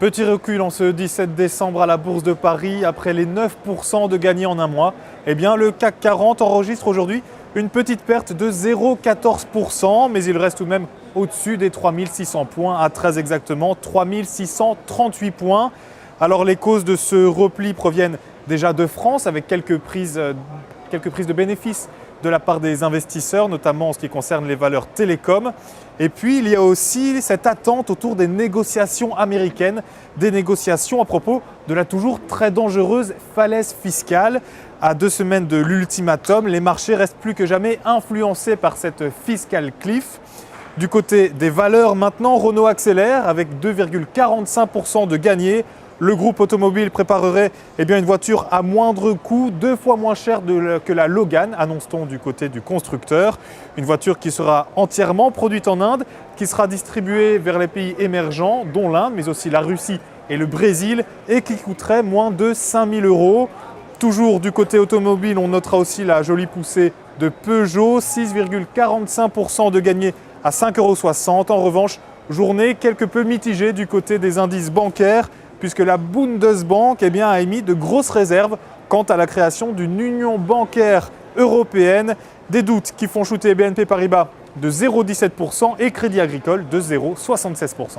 Petit recul en ce 17 décembre à la Bourse de Paris. Après les 9% de gagnés en un mois, eh bien, le CAC 40 enregistre aujourd'hui une petite perte de 0,14%, mais il reste tout de même au-dessus des 3600 points, à très exactement 3638 points. Alors les causes de ce repli proviennent déjà de France, avec quelques prises de bénéfices de la part des investisseurs, notamment en ce qui concerne les valeurs télécom. Et puis, il y a aussi cette attente autour des négociations américaines, des négociations à propos de la toujours très dangereuse falaise fiscale. À 2 semaines de l'ultimatum, les marchés restent plus que jamais influencés par cette fiscal cliff. Du côté des valeurs maintenant, Renault accélère avec 2,45% de gagnés. Le groupe automobile préparerait une voiture à moindre coût, 2 fois moins chère que la Logan, annonce-t-on du côté du constructeur. Une voiture qui sera entièrement produite en Inde, qui sera distribuée vers les pays émergents, dont l'Inde, mais aussi la Russie et le Brésil, et qui coûterait moins de 5 000 €. Toujours du côté automobile, on notera aussi la jolie poussée de Peugeot, 6,45% de gagnés à 5,60 €. En revanche, journée quelque peu mitigée du côté des indices bancaires, puisque la Bundesbank a émis de grosses réserves quant à la création d'une union bancaire européenne. Des doutes qui font chuter BNP Paribas de 0,17% et Crédit Agricole de 0,76%.